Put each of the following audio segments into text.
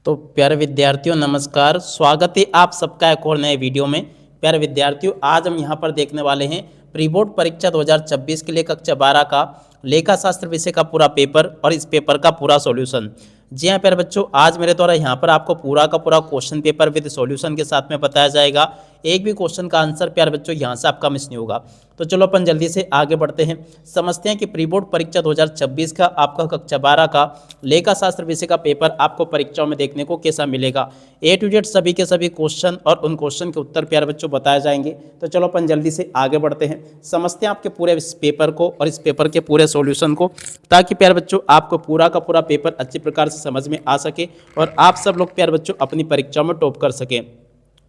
तो प्यारे विद्यार्थियों नमस्कार, स्वागत है आप सबका एक और नए वीडियो में। प्यारे विद्यार्थियों, आज हम यहाँ पर देखने वाले हैं प्री बोर्ड परीक्षा 2026 के लिए कक्षा 12 का लेखा शास्त्र विषय का पूरा पेपर और इस पेपर का पूरा सॉल्यूशन। जी हाँ प्यारे बच्चों, आज मेरे द्वारा यहाँ पर आपको पूरा का पूरा क्वेश्चन पेपर विद सॉल्यूशन के साथ में बताया जाएगा। एक भी क्वेश्चन का आंसर प्यारे बच्चों यहाँ से आपका मिस नहीं होगा। तो चलो अपन जल्दी से आगे बढ़ते हैं, समझते हैं कि प्री बोर्ड परीक्षा 2026 का आपका कक्षा 12 का लेखा शास्त्र विषय का पेपर आपको परीक्षाओं में देखने को कैसा मिलेगा। ए टू जेड सभी के सभी क्वेश्चन और उन क्वेश्चन के उत्तर प्यारे बच्चों बताए जाएंगे। तो चलो अपन जल्दी से आगे बढ़ते हैं, समझते हैं आपके पूरे इस पेपर को और इस पेपर के पूरे सॉल्यूशन को, ताकि प्यारे बच्चों आपको पूरा का पूरा पेपर अच्छी प्रकार से समझ में आ सके और आप सब लोग प्यारे बच्चों अपनी परीक्षाओं में टॉप कर सकें।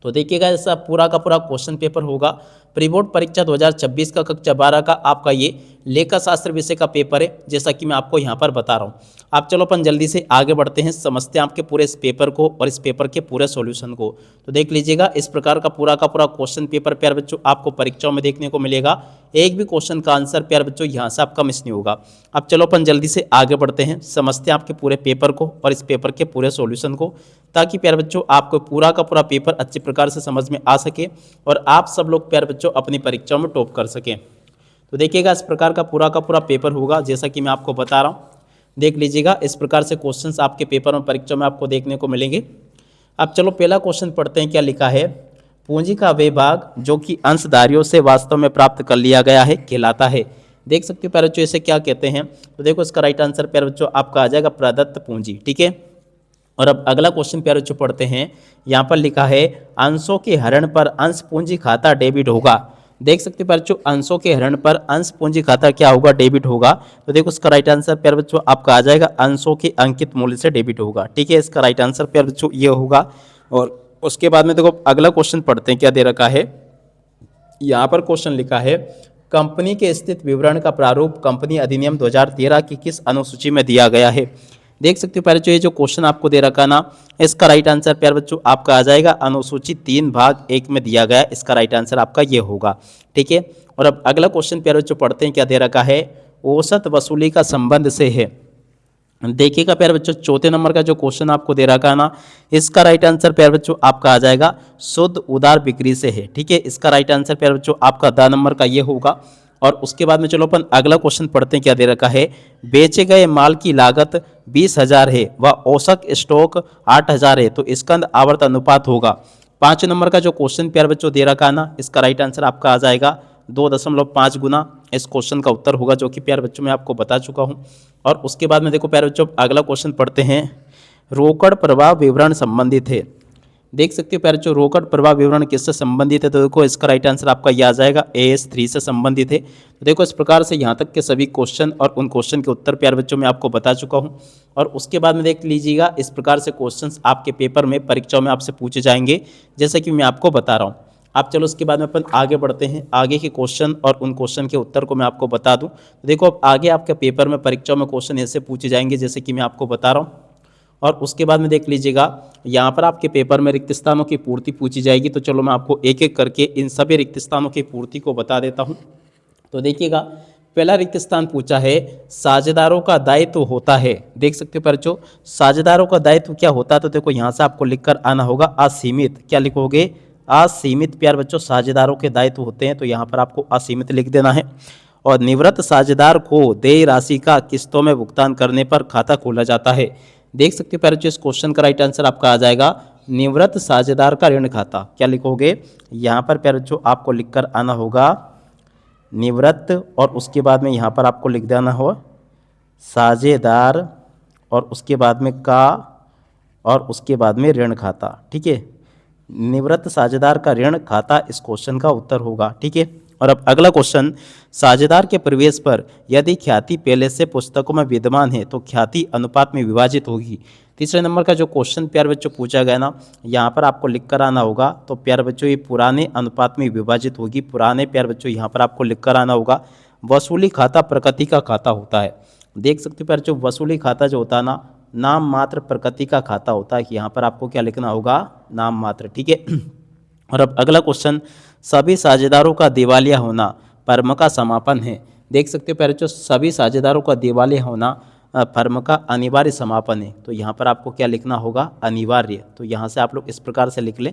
तो देखिएगा, ऐसा पूरा का पूरा क्वेश्चन पेपर होगा। प्री बोर्ड परीक्षा 2026 का कक्षा 12 का आपका ये लेखा शास्त्र विषय का पेपर है, जैसा कि मैं आपको यहाँ पर बता रहा हूँ। आप चलो अपन जल्दी से आगे बढ़ते हैं, समझते हैं आपके पूरे इस पेपर को और इस पेपर के पूरे सॉल्यूशन को। तो देख लीजिएगा, इस प्रकार का पूरा क्वेश्चन पेपर प्यारे बच्चों आपको परीक्षाओं में देखने को मिलेगा। एक भी क्वेश्चन का आंसर प्यारे बच्चों यहाँ से आपका मिस नहीं होगा। अब चलो अपन जल्दी से आगे बढ़ते हैं, समझते हैं आपके पूरे पेपर को और इस पेपर के पूरे सॉल्यूशन को, ताकि प्यारे बच्चों आपको पूरा का पूरा पेपर अच्छी प्रकार से समझ में आ सके और आप सब लोग प्यारे बच्चों अपनी परीक्षाओं में टॉप कर सकें। तो देखिएगा, इस प्रकार का पूरा पेपर होगा, जैसा कि मैं आपको बता रहा हूँ। देख लीजिएगा, इस प्रकार से क्वेश्चंस आपके पेपर में परीक्षा में आपको देखने को मिलेंगे। अब चलो पहला क्वेश्चन पढ़ते हैं, क्या लिखा है। पूंजी का वे भाग जो कि अंशधारियों से वास्तव में प्राप्त कर लिया गया है कहलाता है। देख सकते हो प्यारे बच्चों, इसे क्या कहते हैं। तो देखो, इसका राइट आंसर प्यारे बच्चों आपका आ जाएगा प्रदत्त पूंजी। ठीक है, और अब अगला क्वेश्चन प्यारे बच्चों पढ़ते हैं। यहाँ पर लिखा है अंशों के हरण पर अंश पूंजी खाता डेबिट होगा। देख सकते हैं प्यारे बच्चों, अंशों के हरण पर अंश पूंजी खाता क्या होगा, डेबिट होगा। तो देखो, इसका राइट आंसर प्यारे बच्चों आपका आ जाएगा अंशों के अंकित मूल्य से डेबिट होगा। ठीक है, इसका राइट आंसर प्यारे बच्चों ये होगा। और उसके बाद में देखो अगला क्वेश्चन पढ़ते हैं, क्या दे रखा है। यहाँ पर क्वेश्चन लिखा है कंपनी के स्थित विवरण का प्रारूप कंपनी अधिनियम 2013 की किस अनुसूची में दिया गया है। देख सकते हो प्यारे बच्चों, ये जो क्वेश्चन आपको दे रखा ना, इसका राइट आंसर प्यारे बच्चों आपका आ जाएगा अनुसूची 3/1 में दिया गया। इसका राइट आंसर आपका ये होगा। ठीक है, और अब अगला क्वेश्चन प्यारे बच्चों पढ़ते हैं, क्या दे रखा है। औसत वसूली का संबंध से है। देखिएगा प्यारे बच्चों, चौथे नंबर का जो क्वेश्चन आपको दे रखा है ना, इसका राइट आंसर प्यारे बच्चों आपका आ जाएगा शुद्ध उधार बिक्री से है। ठीक है, इसका राइट आंसर प्यारे बच्चों आपका 10 नंबर का ये होगा। और उसके बाद में चलो अपन अगला क्वेश्चन पढ़ते हैं, क्या दे रखा है। बेचे गए माल की लागत 20,000 है व औसत स्टॉक 8,000 है, तो इसका आवर्त अनुपात होगा। 5 नंबर का जो क्वेश्चन प्यारे बच्चों दे रखा है ना, इसका राइट आंसर आपका आ जाएगा 2.5 गुना। इस क्वेश्चन का उत्तर होगा, जो कि प्यारे बच्चों मैं आपको बता चुका हूँ। और उसके बाद में देखो प्यारे बच्चों, अगला क्वेश्चन पढ़ते हैं। रोकड़ प्रवाह विवरण संबंधित है। देख सकते हो प्यारे बच्चों, रोकड़ प्रवाह विवरण किससे संबंधित है। तो देखो, इसका राइट आंसर आपका ये आ जाएगा AS3 से संबंधित है। तो देखो, इस प्रकार से यहाँ तक के सभी क्वेश्चन और उन क्वेश्चन के उत्तर प्यारे बच्चों मैं आपको बता चुका हूँ। और उसके बाद में देख लीजिएगा, इस प्रकार से क्वेश्चंस आपके पेपर में परीक्षाओं में आपसे पूछे जाएंगे, जैसे कि मैं आपको बता रहा हूँ। आप चलो उसके बाद में अपन आगे बढ़ते हैं, आगे के क्वेश्चन और उन क्वेश्चन के उत्तर को मैं आपको बता दूं। तो देखो, अब आगे आपके पेपर में परीक्षाओं में क्वेश्चन ऐसे पूछे जाएंगे, जैसे कि मैं आपको बता रहा हूं। और उसके बाद में देख लीजिएगा, यहाँ पर आपके पेपर में रिक्त स्थानों की पूर्ति पूछी जाएगी। तो चलो मैं आपको एक एक करके इन सभी रिक्त स्थानों की पूर्ति को बता देता हूँ। तो देखिएगा, पहला रिक्त स्थान पूछा है साझेदारों का दायित्व होता है। देख सकते हो बच्चों, साझेदारों का दायित्व क्या होता है। तो देखो, यहाँ से आपको लिखकर आना होगा असीमित। क्या लिखोगे, असीमित प्यार बच्चों साझेदारों के दायित्व होते हैं। तो यहाँ पर आपको असीमित लिख देना है। और निवृत्त साझेदार को देय राशि का किस्तों में भुगतान करने पर खाता खोला जाता है। देख सकते हो प्यारे बच्चों, इस क्वेश्चन का राइट आंसर आपका आ जाएगा निवृत्त साझेदार का ऋण खाता। क्या लिखोगे, यहाँ पर प्यारे बच्चों आपको लिखकर आना होगा निवृत्त, और उसके बाद में यहाँ पर आपको लिख देना हो साझेदार, और उसके बाद में का, और उसके बाद में ऋण खाता। ठीक है, निवृत्त साझेदार का ऋण खाता इस क्वेश्चन का उत्तर होगा। ठीक है, और अब अगला क्वेश्चन, साझेदार के प्रवेश पर यदि ख्याति पहले से पुस्तकों में विद्यमान है तो ख्याति अनुपात में विभाजित होगी। तीसरे नंबर का जो क्वेश्चन प्यारे बच्चों पूछा गया ना, यहाँ पर आपको लिख कर आना होगा। तो प्यारे बच्चों, ये पुराने अनुपात में विभाजित होगी। पुराने प्यारे बच्चों यहाँ पर आपको लिख कर आना होगा। वसूली खाता प्रकृति का खाता होता है। देख सकते हो प्यारे बच्चों, वसूली खाता जो होता है ना, नाम मात्र प्रकृति का खाता होता है। यहाँ पर आपको क्या लिखना होगा, नाम मात्र। ठीक है, और अब अगला क्वेश्चन, सभी साझेदारों का दिवालिया होना फर्म का समापन है। देख सकते हो प्यारे बच्चों, सभी साझेदारों का दिवालिया होना फर्म का अनिवार्य समापन है। तो यहाँ पर आपको क्या लिखना होगा, अनिवार्य। तो यहाँ से आप लोग इस प्रकार से लिख लें।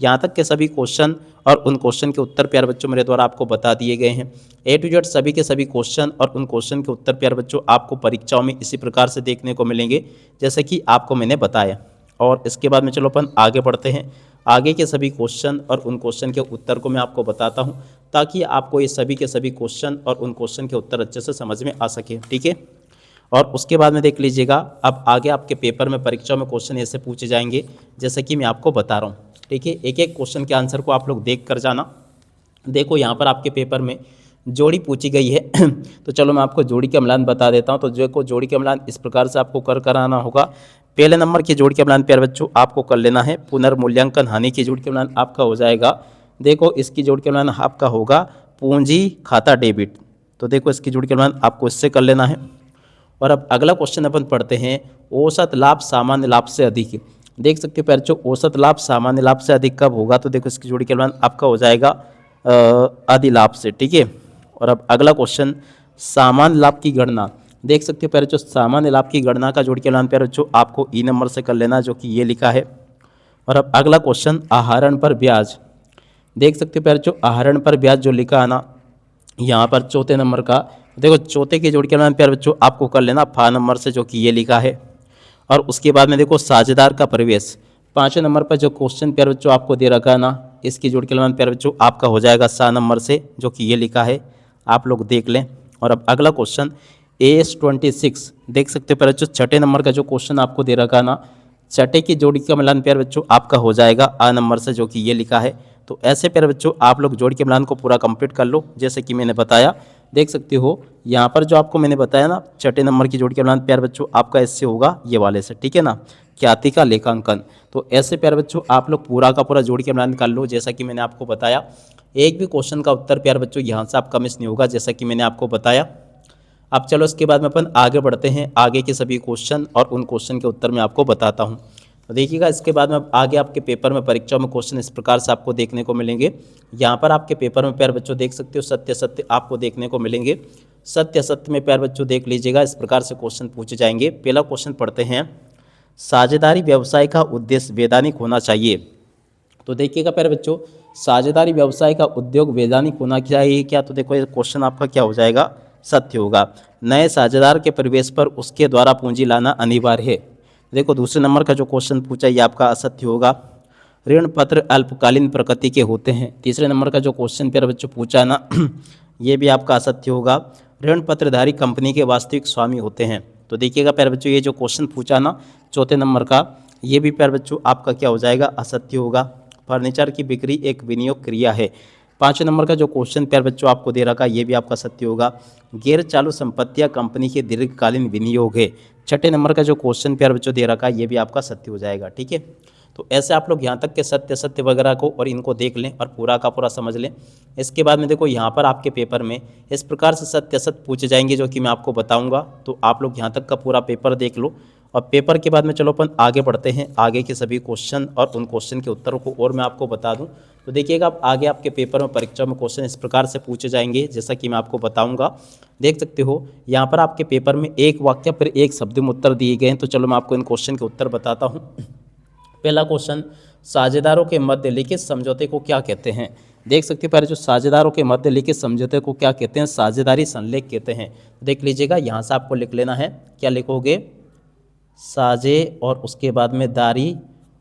यहाँ तक के सभी क्वेश्चन और उन क्वेश्चन के उत्तर प्यारे बच्चों मेरे द्वारा आपको बता दिए गए हैं। ए टू जेड सभी के सभी क्वेश्चन और उन क्वेश्चन के उत्तर प्यारे बच्चों आपको परीक्षाओं में इसी प्रकार से देखने को मिलेंगे जैसे कि आपको मैंने बताया। और इसके बाद में चलो अपन आगे बढ़ते हैं। आगे के सभी क्वेश्चन और उन क्वेश्चन के उत्तर को मैं आपको बताता हूँ ताकि आपको ये सभी के सभी क्वेश्चन और उन क्वेश्चन के उत्तर अच्छे से समझ में आ सके, ठीक है। और उसके बाद में देख लीजिएगा, अब आगे आपके पेपर में परीक्षा में क्वेश्चन ऐसे पूछे जाएंगे जैसे कि मैं आपको बता रहा हूँ, ठीक है। एक एक क्वेश्चन के आंसर को आप लोग देख कर जाना। देखो यहाँ पर आपके पेपर में जोड़ी पूछी गई है तो चलो मैं आपको जोड़ी का मिलान बता देता हूँ। तो जो जोड़ी का मिलान इस प्रकार से आपको कराना होगा। पहले नंबर की जोड़ी का मिलान प्यारे बच्चों आपको कर लेना है। पुनर्मूल्यांकन हानि की जोड़ी का मिलान आपका हो जाएगा। देखो इसकी जोड़ी का मिलान आपका होगा पूंजी खाता डेबिट। तो देखो इसकी जोड़ी का मिलान आपको इससे कर लेना है। और अब अगला क्वेश्चन अपन पढ़ते हैं, औसत लाभ सामान्य लाभ से अधिक। देख सकते हो प्यारे बच्चों, औसत लाभ सामान्य लाभ से अधिक कब होगा, तो देखो इसकी जोड़ी का मिलान आपका हो जाएगा अधिलाभ से, ठीक है। और अब अगला क्वेश्चन, सामान्य लाभ की गणना। देख सकते हो प्यारे बच्चों, सामान्य लाभ की गणना का जोड़ के मिलान प्यारे बच्चों आपको ई नंबर से कर लेना, जो कि ये लिखा है। और अब अगला क्वेश्चन, आहरण पर ब्याज। देख सकते हो प्यारे बच्चों, आहरण पर ब्याज जो लिखा है ना यहाँ पर चौथे नंबर का, देखो चौथे के जोड़ के मिलान प्यारे बच्चों आपको कर लेना फा नंबर से, जो कि ये लिखा है। और उसके बाद में देखो साझेदार का प्रवेश, पाँचवें नंबर पर जो क्वेश्चन प्यारे बच्चों आपको दे रखा है ना, इसकी जोड़ के मिलान प्यारे बच्चों आपका हो जाएगा सा नंबर से, जो कि ये लिखा है, आप लोग देख लें। और अब अगला क्वेश्चन AS26, देख सकते हो प्यारे बच्चों छठे नंबर का जो क्वेश्चन आपको दे रखा है ना, छठे की जोड़ी का मिलान प्यारे बच्चों आपका हो जाएगा आ नंबर से, जो कि ये लिखा है। तो ऐसे प्यारे बच्चों आप लोग जोड़ के मिलान को पूरा कंप्लीट कर लो जैसे कि मैंने बताया। देख सकते हो यहाँ पर जो आपको मैंने बताया ना, छठे नंबर की जोड़ के मिलान प्यारे बच्चों आपका इससे होगा ये वाले से, ठीक है ना, ख्याति का लेखांकन। तो ऐसे प्यारे बच्चों आप लोग पूरा का पूरा जोड़ के मिलान कर लो जैसा कि मैंने आपको बताया। एक भी क्वेश्चन का उत्तर प्यारे बच्चों यहाँ से आपका मिस नहीं होगा जैसा कि मैंने आपको बताया। अब चलो इसके बाद में अपन आगे बढ़ते हैं। आगे के सभी क्वेश्चन और उन क्वेश्चन के उत्तर मैं आपको बताता हूँ। तो देखिएगा इसके बाद में आगे आपके पेपर में परीक्षा में क्वेश्चन इस प्रकार से आपको देखने को मिलेंगे। यहाँ पर आपके पेपर में प्यारे बच्चों देख सकते हो सत्य सत्य आपको देखने को मिलेंगे। सत्य सत्य में प्यारे बच्चों देख लीजिएगा इस प्रकार से क्वेश्चन पूछे जाएंगे। पहला क्वेश्चन पढ़ते हैं, साझेदारी व्यवसाय का उद्देश्य वैधानिक होना चाहिए। तो देखिएगा प्यारे बच्चों, साझेदारी व्यवसाय का उद्योग वैधानिक होना चाहिए क्या, तो देखो ये क्वेश्चन आपका क्या हो जाएगा, सत्य होगा। नए साझेदार के प्रवेश पर उसके द्वारा पूंजी लाना अनिवार्य है। देखो दूसरे नंबर का जो क्वेश्चन पूछा ये आपका असत्य होगा। ऋण पत्र अल्पकालीन प्रकृति के होते हैं। तीसरे नंबर का जो क्वेश्चन प्यारे बच्चों पूछा है ना ये भी आपका असत्य होगा। ऋण पत्रधारी कंपनी के वास्तविक स्वामी होते हैं। तो देखिएगा प्यारे बच्चों ये जो क्वेश्चन पूछा ना चौथे नंबर का, ये भी प्यारे बच्चों आपका क्या हो जाएगा, असत्य होगा। फर्नीचर की बिक्री एक विनियोग क्रिया है। पाँचवें नंबर का जो क्वेश्चन प्यारे बच्चों आपको दे रखा ये भी आपका सत्य होगा। गैर चालू संपत्तियां कंपनी के दीर्घकालीन विनियोग है। छठे नंबर का जो क्वेश्चन प्यारे बच्चों दे रखा ये भी आपका सत्य हो जाएगा, ठीक है। तो ऐसे आप लोग यहाँ तक के सत्य सत्य वगैरह को और इनको देख लें और पूरा का पूरा समझ लें। इसके बाद में देखो यहाँ पर आपके पेपर में इस प्रकार से सत्य सत्य पूछे जाएंगे जो कि मैं आपको बताऊँगा। तो आप लोग यहाँ तक का पूरा पेपर देख लो और पेपर के बाद में चलो अपन आगे बढ़ते हैं। आगे के सभी क्वेश्चन और उन क्वेश्चन के उत्तरों को और मैं आपको बता दूं। तो देखिएगा अब आगे आपके पेपर में परीक्षा में क्वेश्चन इस प्रकार से पूछे जाएंगे जैसा कि मैं आपको बताऊंगा। देख सकते हो यहाँ पर आपके पेपर में एक वाक्य पर एक शब्द में उत्तर दिए गए हैं। तो चलो मैं आपको इन क्वेश्चन के उत्तर बताता हूँ। पहला क्वेश्चन, साझेदारों के मध्य लिखित समझौते को क्या कहते हैं। देख सकते हो पहले जो साझेदारों के मध्य लिखित समझौते को क्या कहते हैं, साझेदारी संलेख कहते हैं। देख लीजिएगा यहाँ से आपको लिख लेना है, क्या लिखोगे, साझे और उसके बाद में दारी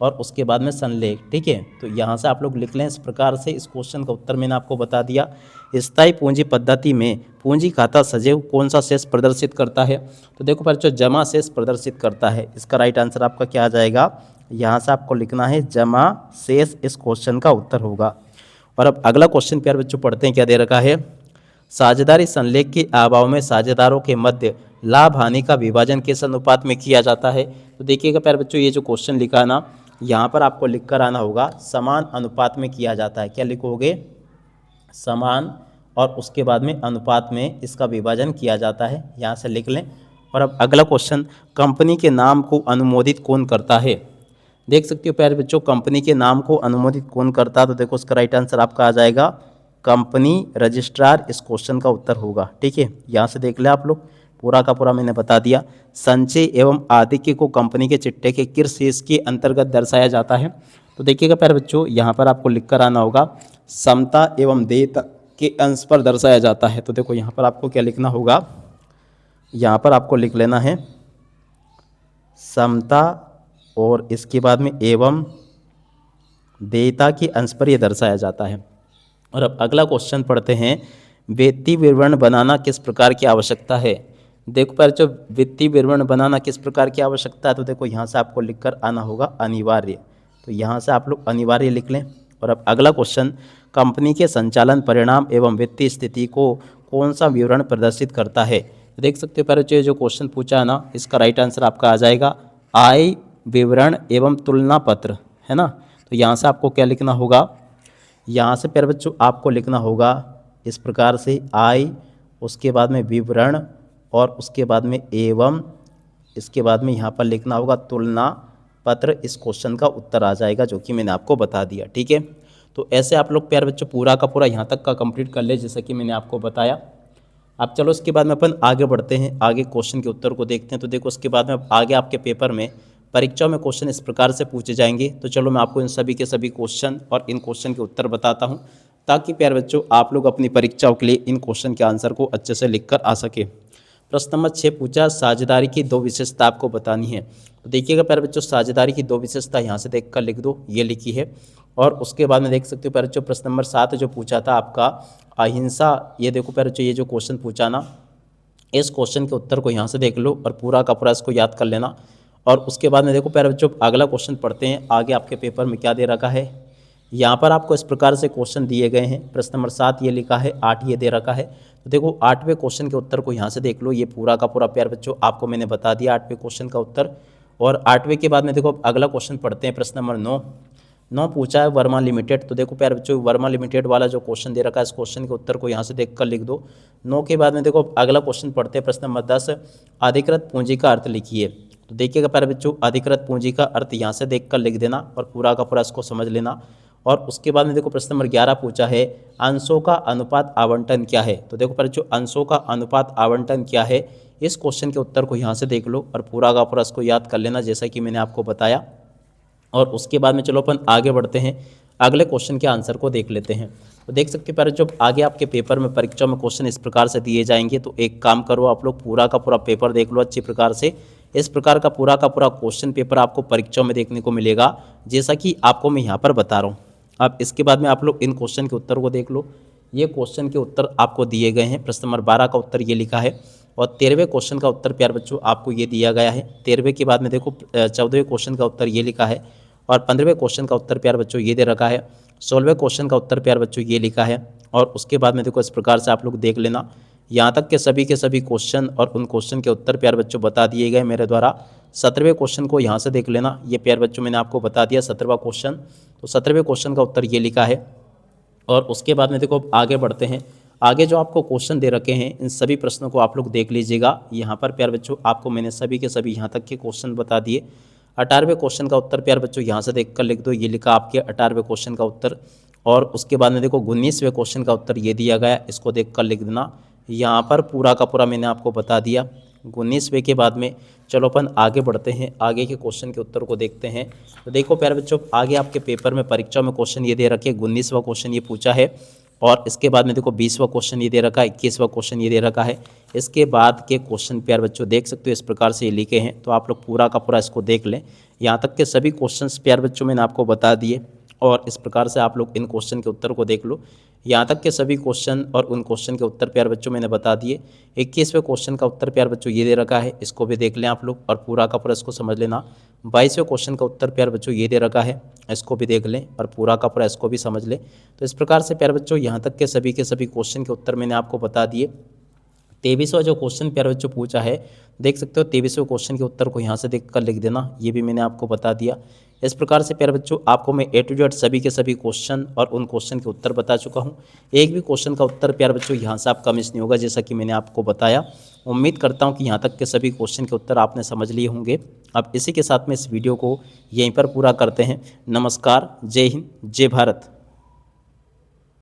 और उसके बाद में संलेख, ठीक है। तो यहाँ से आप लोग लिख लें इस प्रकार से। इस क्वेश्चन का उत्तर मैंने आपको बता दिया। स्थायी पूंजी पद्धति में पूंजी खाता सजैव कौन सा शेष प्रदर्शित करता है, तो देखो पर जो जमा शेष प्रदर्शित करता है। इसका राइट आंसर आपका क्या आ जाएगा, यहाँ से आपको लिखना है जमा शेष, इस क्वेश्चन का उत्तर होगा। और अब अगला क्वेश्चन प्यारे बच्चों पढ़ते हैं, क्या दे रखा है, साझेदारी संलेख के अभाव में साझेदारों के मध्य लाभ हानि का विभाजन किस अनुपात में किया जाता है। तो देखिएगा प्यारे बच्चों ये जो क्वेश्चन लिखा है ना, यहाँ पर आपको लिख कर आना होगा समान अनुपात में किया जाता है। क्या लिखोगे, समान और उसके बाद में अनुपात में इसका विभाजन किया जाता है, यहाँ से लिख लें। और अब अगला क्वेश्चन, कंपनी के नाम को अनुमोदित कौन करता है। देख सकते हो प्यारे बच्चों कंपनी के नाम को अनुमोदित कौन करता है, तो देखो उसका राइट आंसर आपका आ जाएगा कंपनी रजिस्ट्रार, इस क्वेश्चन का उत्तर होगा, ठीक है। यहाँ से देख ले आप लोग। पूरा का पूरा मैंने बता दिया। संचय एवं आधिक्य को कंपनी के चिट्ठे के किस शीर्ष के अंतर्गत दर्शाया जाता है? तो देखिएगा प्यारे बच्चों, यहाँ पर आपको लिख कर आना होगा समता एवं देयता के अंश पर दर्शाया जाता है। तो देखो यहाँ पर आपको क्या लिखना होगा, यहाँ पर आपको लिख लेना है समता और इसके बाद में एवं देयता के अंश पर यह दर्शाया जाता है। और अब अगला क्वेश्चन पढ़ते हैं, वित्तीय विवरण बनाना किस प्रकार की आवश्यकता है? देखो पर जो वित्तीय विवरण बनाना किस प्रकार की आवश्यकता है, तो देखो यहाँ से आपको लिखकर आना होगा अनिवार्य। तो यहाँ से आप लोग अनिवार्य लिख लें। और अब अगला क्वेश्चन, कंपनी के संचालन परिणाम एवं वित्तीय स्थिति को कौन सा विवरण प्रदर्शित करता है? देख सकते हो पर जो क्वेश्चन पूछा है ना, इसका राइट आंसर आपका आ जाएगा आय विवरण एवं तुलना पत्र, है ना। तो यहाँ से आपको क्या लिखना होगा, यहाँ से प्यारे बच्चों आपको लिखना होगा इस प्रकार से आय, उसके बाद में विवरण और उसके बाद में एवं, इसके बाद में यहाँ पर लिखना होगा तुलना पत्र। इस क्वेश्चन का उत्तर आ जाएगा जो कि मैंने आपको बता दिया, ठीक है। तो ऐसे आप लोग प्यारे बच्चों पूरा का पूरा यहाँ तक का कंप्लीट कर ले जैसा कि मैंने आपको बताया। अब चलो इसके बाद में अपन आगे बढ़ते हैं, आगे क्वेश्चन के उत्तर को देखते हैं। तो देखो उसके बाद में आगे आपके पेपर में परीक्षा में क्वेश्चन इस प्रकार से पूछे जाएंगे। तो चलो मैं आपको इन सभी के सभी क्वेश्चन और इन क्वेश्चन के उत्तर बताता हूं, ताकि प्यारे बच्चों आप लोग अपनी परीक्षाओं के लिए इन क्वेश्चन के आंसर को अच्छे से लिख कर आ सके। प्रश्न नंबर 6 पूछा, साझेदारी की 2 विशेषता आपको बतानी है। तो देखिएगा प्यारे बच्चों, साझेदारी की 2 विशेषता यहाँ से देख कर लिख दो, ये लिखी है। और उसके बाद में देख सकते हो प्यारे बच्चों प्रश्न नंबर 7 जो पूछा था आपका अहिंसा, ये देखो प्यारे बच्चों ये जो क्वेश्चन पूछा ना, इस क्वेश्चन के उत्तर को यहाँ से देख लो और पूरा का पूरा इसको याद कर लेना। और उसके बाद में देखो प्यारे बच्चों अगला क्वेश्चन पढ़ते हैं। आगे आपके पेपर में क्या दे रखा है, यहाँ पर आपको इस प्रकार से क्वेश्चन दिए गए हैं। प्रश्न नंबर 7 ये लिखा है, 8 ये दे रखा है। तो देखो 8वें क्वेश्चन के उत्तर को यहाँ से देख लो, ये पूरा का पूरा प्यारे बच्चों आपको मैंने बता दिया 8वें क्वेश्चन का उत्तर। और 8वें के बाद में देखो अगला क्वेश्चन पढ़ते हैं। प्रश्न नंबर 9 पूछा है वर्मा लिमिटेड। तो देखो प्यारे बच्चों वर्मा लिमिटेड वाला जो क्वेश्चन दे रखा है, इस क्वेश्चन के उत्तर को यहाँ से देख कर लिख दो। 9 के बाद में देखो अगला क्वेश्चन पढ़ते हैं। प्रश्न नंबर 10 अधिकृत पूंजी का अर्थ लिखिए। तो देखिएगा प्यारे बच्चों अधिकृत पूंजी का अर्थ यहाँ से देख कर लिख देना और पूरा का पूरा इसको समझ लेना। और उसके बाद में देखो प्रश्न नंबर 11 पूछा है अंशों का अनुपात आवंटन क्या है। तो देखो प्यारे बच्चों अंशों का अनुपात आवंटन क्या है, इस क्वेश्चन के उत्तर को यहाँ से देख लो और पूरा का पूरा इसको याद कर लेना जैसा कि मैंने आपको बताया। और उसके बाद में चलो अपन आगे बढ़ते हैं, अगले क्वेश्चन के आंसर को देख लेते हैं। तो देख सकते हो प्यारे जब आगे आपके पेपर में परीक्षा में क्वेश्चन इस प्रकार से दिए जाएंगे, तो एक काम करो आप लोग पूरा का पूरा पेपर देख लो अच्छी प्रकार से। इस प्रकार का पूरा क्वेश्चन पेपर आपको परीक्षा में देखने को मिलेगा जैसा कि आपको मैं यहाँ पर बता रहा हूँ। अब इसके बाद में आप लोग इन क्वेश्चन के उत्तर को देख लो। ये क्वेश्चन के उत्तर आपको दिए गए हैं। प्रश्न नंबर 12 का उत्तर ये लिखा है और 13वें क्वेश्चन का उत्तर प्यारे बच्चों आपको ये दिया गया है। 13वें के बाद में देखो 14वें क्वेश्चन का उत्तर ये लिखा है और 15वें क्वेश्चन का उत्तर प्यारे बच्चों ये दे रखा है। 16वें क्वेश्चन का उत्तर प्यारे बच्चों ये लिखा है। और उसके बाद में देखो इस प्रकार से आप लोग देख लेना, यहाँ तक के सभी क्वेश्चन और उन क्वेश्चन के उत्तर प्यारे बच्चों बता दिए गए मेरे द्वारा। 17वें क्वेश्चन को यहाँ से देख लेना, ये प्यारे बच्चों मैंने आपको बता दिया 17वां क्वेश्चन। तो 17वें क्वेश्चन का उत्तर ये लिखा है। और उसके बाद में देखो आगे बढ़ते हैं, आगे जो आपको क्वेश्चन दे रखे हैं इन सभी प्रश्नों को आप लोग देख लीजिएगा। यहाँ पर प्यारे बच्चों आपको मैंने सभी के सभी यहाँ तक के क्वेश्चन बता दिए। 18वें क्वेश्चन का उत्तर प्यारे बच्चों यहाँ से देख कर लिख दो, ये लिखा आपके 18वें क्वेश्चन का उत्तर। और उसके बाद में देखो 19वें क्वेश्चन का उत्तर ये दिया गया, इसको देख कर लिख देना। यहाँ पर पूरा का पूरा मैंने आपको बता दिया। 19वें के बाद में चलो अपन आगे बढ़ते हैं, आगे के क्वेश्चन के उत्तर को देखते हैं। तो देखो प्यारे बच्चों आगे आपके पेपर में परीक्षा में क्वेश्चन ये दे रखे, 19वां क्वेश्चन ये पूछा है। और इसके बाद में देखो 20वां क्वेश्चन ये दे रखा है, 21वां क्वेश्चन ये दे रखा है। इसके बाद के क्वेश्चन प्यारे बच्चों देख सकते हो इस प्रकार से ये लिखे हैं। तो आप लोग पूरा का पूरा इसको देख लें। यहाँ तक के सभी क्वेश्चंस प्यारे बच्चों मैंने आपको बता दिए और इस प्रकार से आप लोग इन क्वेश्चन के उत्तर को देख लो। यहाँ तक के सभी क्वेश्चन और उन क्वेश्चन के उत्तर प्यारे बच्चों मैंने बता दिए। 21वें क्वेश्चन का उत्तर प्यारे बच्चों ये दे रखा है, इसको भी देख लें आप लोग और पूरा का पूरा इसको समझ लेना। 22वें क्वेश्चन का उत्तर प्यारे बच्चों ये दे रखा है, इसको भी देख लें और पूरा का पूरा इसको भी समझ लें। तो इस प्रकार से प्यारे बच्चों यहाँ तक के सभी क्वेश्चन के उत्तर मैंने आपको बता दिए। 23वां जो क्वेश्चन प्यारे बच्चों पूछा है, देख सकते हो 23वें क्वेश्चन के उत्तर को यहाँ से देख कर लिख देना, ये भी मैंने आपको बता दिया। इस प्रकार से प्यारे बच्चों आपको मैं A to Z सभी के सभी क्वेश्चन और उन क्वेश्चन के उत्तर बता चुका हूँ। एक भी क्वेश्चन का उत्तर प्यारे बच्चों यहाँ से आपका मिस नहीं होगा जैसा कि मैंने आपको बताया। उम्मीद करता हूँ कि यहाँ तक के सभी क्वेश्चन के उत्तर आपने समझ लिए होंगे। अब इसी के साथ में इस वीडियो को यहीं पर पूरा करते हैं। नमस्कार, जय हिंद, जय भारत।